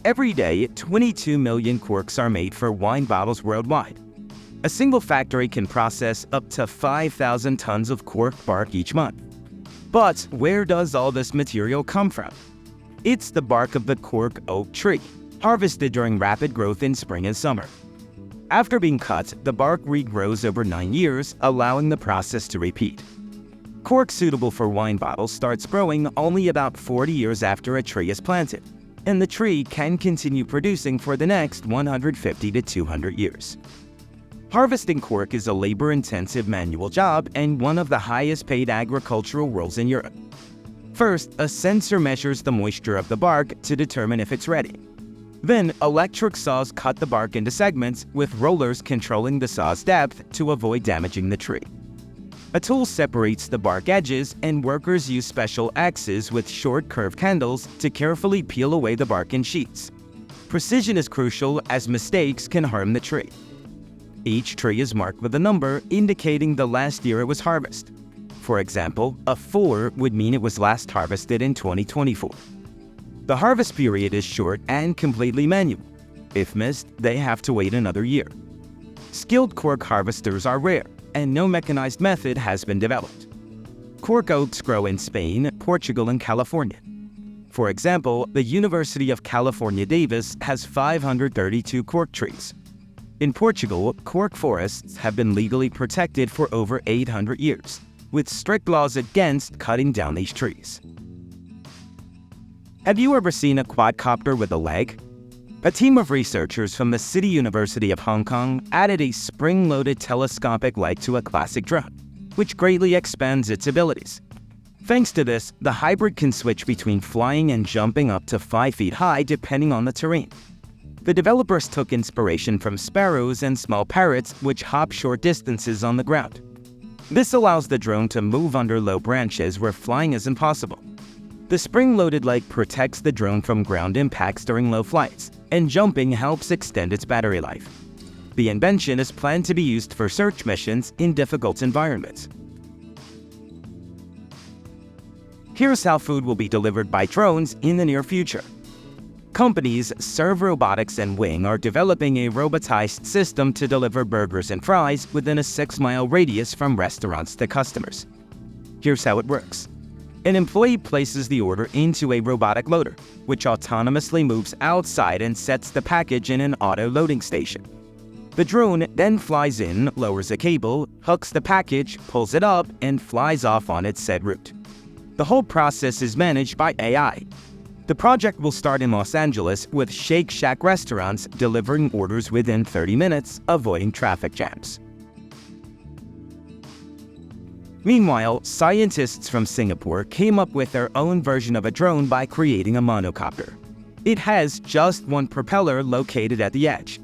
Every day, 22 million corks are made for wine bottles worldwide. A single factory can process up to 5,000 tons of cork bark each month. But where does all this material come from? It's the bark of the cork oak tree, harvested during rapid growth in spring and summer. After being cut, the bark regrows over 9 years, allowing the process to repeat. Cork suitable for wine bottles starts growing only about 40 years after a tree is planted, and the tree can continue producing for the next 150 to 200 years. Harvesting cork is a labor-intensive manual job and one of the highest-paid agricultural roles in Europe. First, a sensor measures the moisture of the bark to determine if it's ready. Then, electric saws cut the bark into segments, with rollers controlling the saw's depth to avoid damaging the tree. A tool separates the bark edges, and workers use special axes with short curved handles to carefully peel away the bark in sheets. Precision is crucial as mistakes can harm the tree. Each tree is marked with a number indicating the last year it was harvested. For example, a 4 would mean it was last harvested in 2024. The harvest period is short and completely manual. If missed, they have to wait another year. Skilled cork harvesters are rare, and no mechanized method has been developed. Cork oaks grow in Spain, Portugal, and California. For example, the University of California, Davis has 532 cork trees. In Portugal, cork forests have been legally protected for over 800 years, with strict laws against cutting down these trees. Have you ever seen a quadcopter with a leg? A team of researchers from the City University of Hong Kong added a spring-loaded telescopic leg to a classic drone, which greatly expands its abilities. Thanks to this, the hybrid can switch between flying and jumping up to 5 feet high depending on the terrain. The developers took inspiration from sparrows and small parrots, which hop short distances on the ground. This allows the drone to move under low branches where flying is impossible. The spring-loaded leg protects the drone from ground impacts during low flights, and jumping helps extend its battery life. The invention is planned to be used for search missions in difficult environments. Here's how food will be delivered by drones in the near future. Companies Serve Robotics and Wing are developing a robotized system to deliver burgers and fries within a 6-mile radius from restaurants to customers. Here's how it works. An employee places the order into a robotic loader, which autonomously moves outside and sets the package in an auto-loading station. The drone then flies in, lowers a cable, hooks the package, pulls it up, and flies off on its said route. The whole process is managed by AI. The project will start in Los Angeles with Shake Shack restaurants delivering orders within 30 minutes, avoiding traffic jams. Meanwhile, scientists from Singapore came up with their own version of a drone by creating a monocopter. It has just one propeller located at the edge.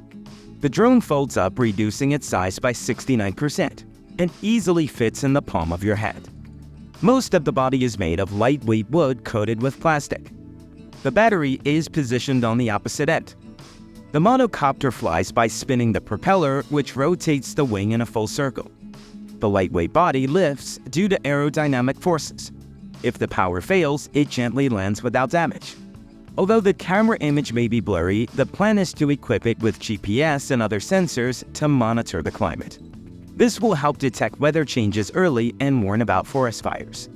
The drone folds up, reducing its size by 69%, and easily fits in the palm of your hand. Most of the body is made of lightweight wood coated with plastic. The battery is positioned on the opposite end. The monocopter flies by spinning the propeller, which rotates the wing in a full circle. The lightweight body lifts due to aerodynamic forces. If the power fails, it gently lands without damage. Although the camera image may be blurry, the plan is to equip it with GPS and other sensors to monitor the climate. This will help detect weather changes early and warn about forest fires.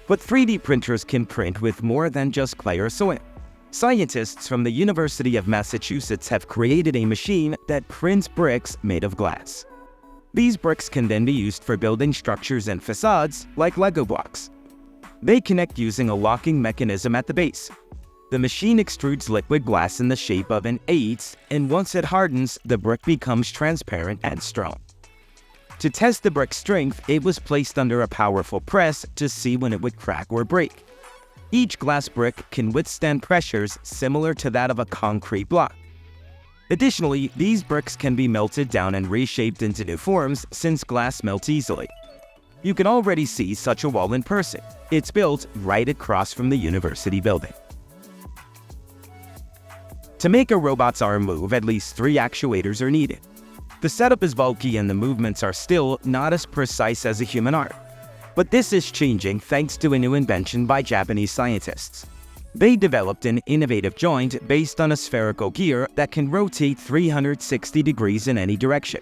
But 3D printers can print with more than just clay or soil. Scientists from the University of Massachusetts have created a machine that prints bricks made of glass. These bricks can then be used for building structures and facades like Lego blocks. They connect using a locking mechanism at the base. The machine extrudes liquid glass in the shape of an 8, and once it hardens, the brick becomes transparent and strong. To test the brick's strength, it was placed under a powerful press to see when it would crack or break. Each glass brick can withstand pressures similar to that of a concrete block. Additionally, these bricks can be melted down and reshaped into new forms since glass melts easily. You can already see such a wall in person. It's built right across from the university building. To make a robot's arm move, at least 3 actuators are needed. The setup is bulky and the movements are still not as precise as a human arm. But this is changing thanks to a new invention by Japanese scientists. They developed an innovative joint based on a spherical gear that can rotate 360 degrees in any direction.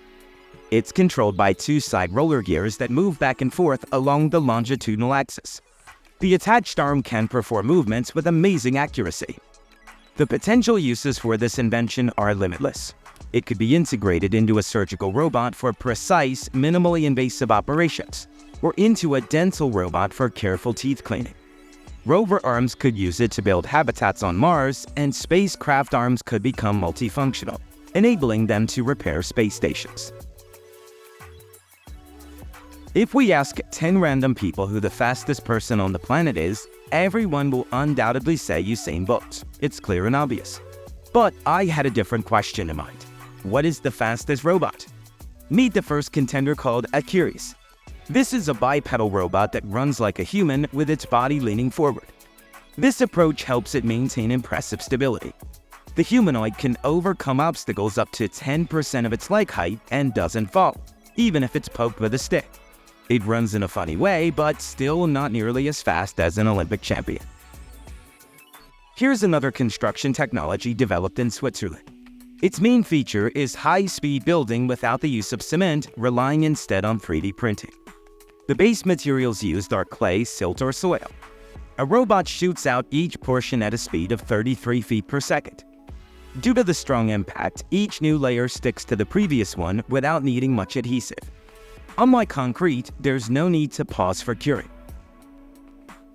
It's controlled by two side roller gears that move back and forth along the longitudinal axis. The attached arm can perform movements with amazing accuracy. The potential uses for this invention are limitless. It could be integrated into a surgical robot for precise, minimally invasive operations, or into a dental robot for careful teeth cleaning. Rover arms could use it to build habitats on Mars, and spacecraft arms could become multifunctional, enabling them to repair space stations. If we ask 10 random people who the fastest person on the planet is, everyone will undoubtedly say Usain Bolt. It's clear and obvious. But I had a different question in mind. What is the fastest robot? Meet the first contender called Achires. This is a bipedal robot that runs like a human with its body leaning forward. This approach helps it maintain impressive stability. The humanoid can overcome obstacles up to 10% of its leg height and doesn't fall, even if it's poked with a stick. It runs in a funny way, but still not nearly as fast as an Olympic champion. Here's another construction technology developed in Switzerland. Its main feature is high-speed building without the use of cement, relying instead on 3D printing. The base materials used are clay, silt, or soil. A robot shoots out each portion at a speed of 33 feet per second. Due to the strong impact, each new layer sticks to the previous one without needing much adhesive. Unlike concrete, there's no need to pause for curing.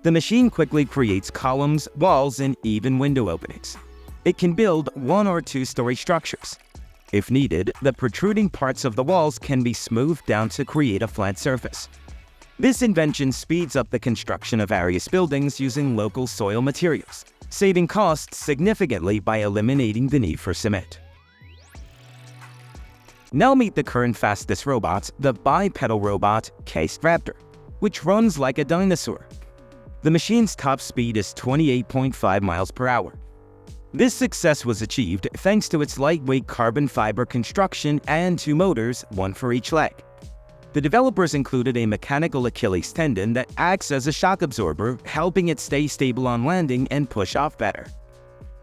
The machine quickly creates columns, walls, and even window openings. It can build 1- or 2-story structures. If needed, the protruding parts of the walls can be smoothed down to create a flat surface. This invention speeds up the construction of various buildings using local soil materials, saving costs significantly by eliminating the need for cement. Now meet the current fastest robot, the bipedal robot KAIST Raptor, which runs like a dinosaur. The machine's top speed is 28.5 miles per hour. This success was achieved thanks to its lightweight carbon fiber construction and 2 motors, one for each leg. The developers included a mechanical Achilles tendon that acts as a shock absorber, helping it stay stable on landing and push off better.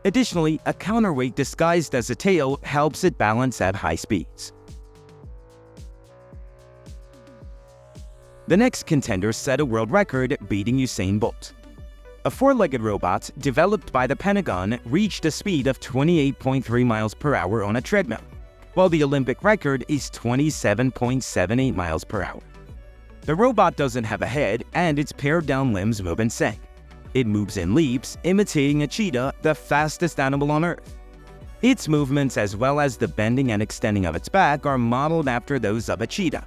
Additionally, a counterweight disguised as a tail helps it balance at high speeds. The next contender set a world record, beating Usain Bolt. A 4-legged robot developed by the Pentagon reached a speed of 28.3 miles per hour on a treadmill, while the Olympic record is 27.78 miles per hour. The robot doesn't have a head, and its pared-down limbs move in sync. It moves in leaps, imitating a cheetah, the fastest animal on Earth. Its movements, as well as the bending and extending of its back, are modeled after those of a cheetah.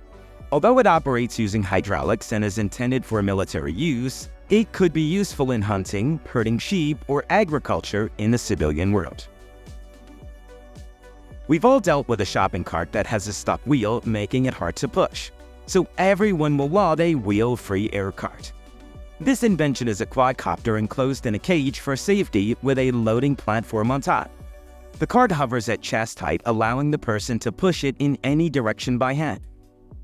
Although it operates using hydraulics and is intended for military use, it could be useful in hunting, herding sheep, or agriculture in the civilian world. We've all dealt with a shopping cart that has a stuck wheel, making it hard to push. So everyone will laud a wheel-free air cart. This invention is a quadcopter enclosed in a cage for safety with a loading platform on top. The cart hovers at chest height, allowing the person to push it in any direction by hand.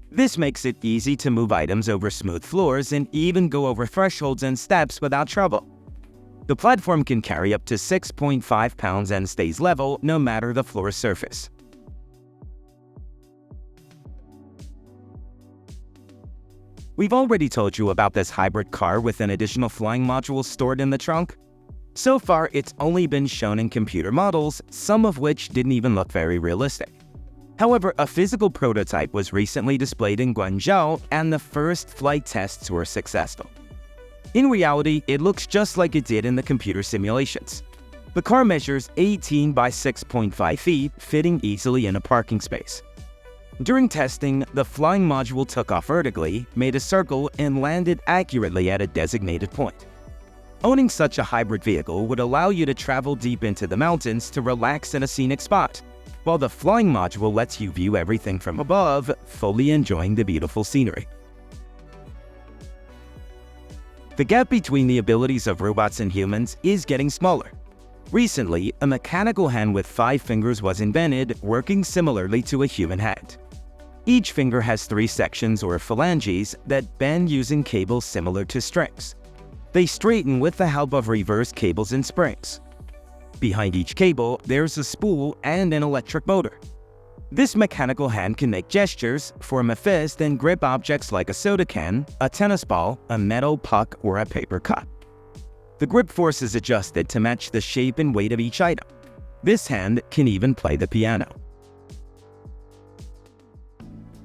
This makes it easy to move items over smooth floors and even go over thresholds and steps without trouble. The platform can carry up to 6.5 pounds and stays level no matter the floor surface. We've already told you about this hybrid car with an additional flying module stored in the trunk. So far, it's only been shown in computer models, some of which didn't even look very realistic. However, a physical prototype was recently displayed in Guangzhou, and the first flight tests were successful. In reality, it looks just like it did in the computer simulations. The car measures 18 by 6.5 feet, fitting easily in a parking space. During testing, the flying module took off vertically, made a circle, and landed accurately at a designated point. Owning such a hybrid vehicle would allow you to travel deep into the mountains to relax in a scenic spot, while the flying module lets you view everything from above, fully enjoying the beautiful scenery. The gap between the abilities of robots and humans is getting smaller. Recently, a mechanical hand with 5 fingers was invented, working similarly to a human hand. Each finger has 3 sections or phalanges that bend using cables similar to strings. They straighten with the help of reverse cables and springs. Behind each cable, there's a spool and an electric motor. This mechanical hand can make gestures, form a fist, and grip objects like a soda can, a tennis ball, a metal puck, or a paper cup. The grip force is adjusted to match the shape and weight of each item. This hand can even play the piano.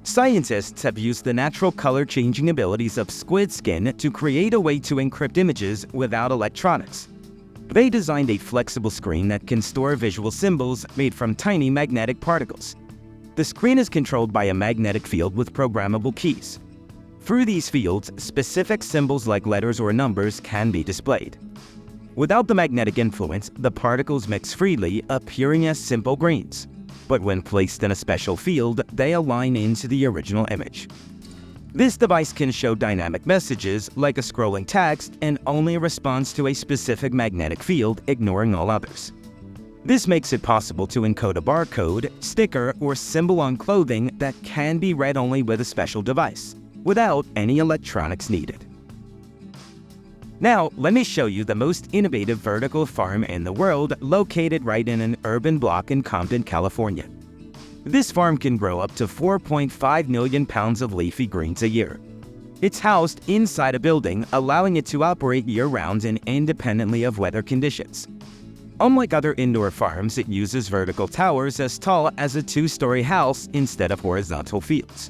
Scientists have used the natural color-changing abilities of Squid-skin to create a way to encrypt images without electronics. They designed a flexible screen that can store visual symbols made from tiny magnetic particles. The screen is controlled by a magnetic field with programmable keys. Through these fields, specific symbols like letters or numbers can be displayed. Without the magnetic influence, the particles mix freely, appearing as simple grains. But when placed in a special field, they align into the original image. This device can show dynamic messages like a scrolling text and only responds to a specific magnetic field, ignoring all others. This makes it possible to encode a barcode, sticker, or symbol on clothing that can be read only with a special device, without any electronics needed. Now, let me show you the most innovative vertical farm in the world, located right in an urban block in Compton, California. This farm can grow up to 4.5 million pounds of leafy greens a year. It's housed inside a building, allowing it to operate year-round and independently of weather conditions. Unlike other indoor farms, it uses vertical towers as tall as a 2-story house instead of horizontal fields.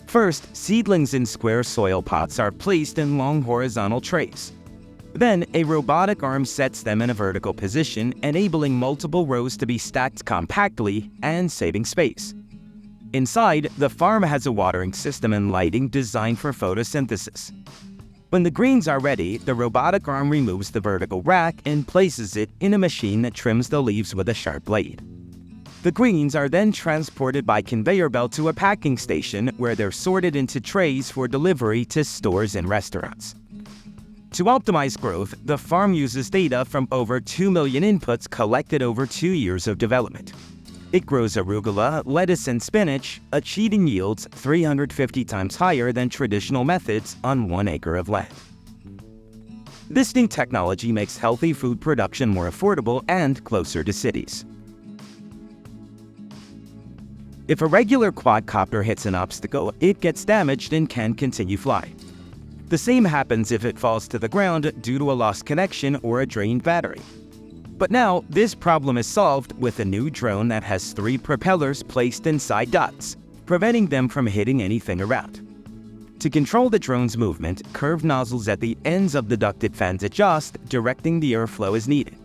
First, seedlings in square soil pots are placed in long horizontal trays. Then, a robotic arm sets them in a vertical position, enabling multiple rows to be stacked compactly and saving space. Inside, the farm has a watering system and lighting designed for photosynthesis. When the greens are ready, the robotic arm removes the vertical rack and places it in a machine that trims the leaves with a sharp blade. The greens are then transported by conveyor belt to a packing station where they're sorted into trays for delivery to stores and restaurants. To optimize growth, the farm uses data from over 2 million inputs collected over 2 years of development. It grows arugula, lettuce, and spinach, achieving yields 350 times higher than traditional methods on 1 acre of land. This new technology makes healthy food production more affordable and closer to cities. If a regular quadcopter hits an obstacle, it gets damaged and can continue flying. The same happens if it falls to the ground due to a lost connection or a drained battery. But now, this problem is solved with a new drone that has 3 propellers placed inside dots, preventing them from hitting anything around. To control the drone's movement, curved nozzles at the ends of the ducted fans adjust, directing the airflow as needed.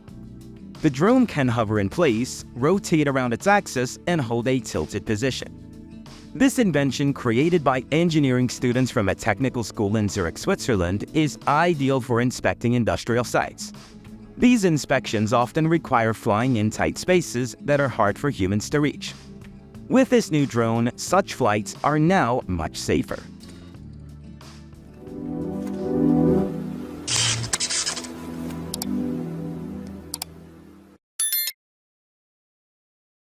The drone can hover in place, rotate around its axis, and hold a tilted position. This invention, created by engineering students from a technical school in Zurich, Switzerland, is ideal for inspecting industrial sites. These inspections often require flying in tight spaces that are hard for humans to reach. With this new drone, such flights are now much safer.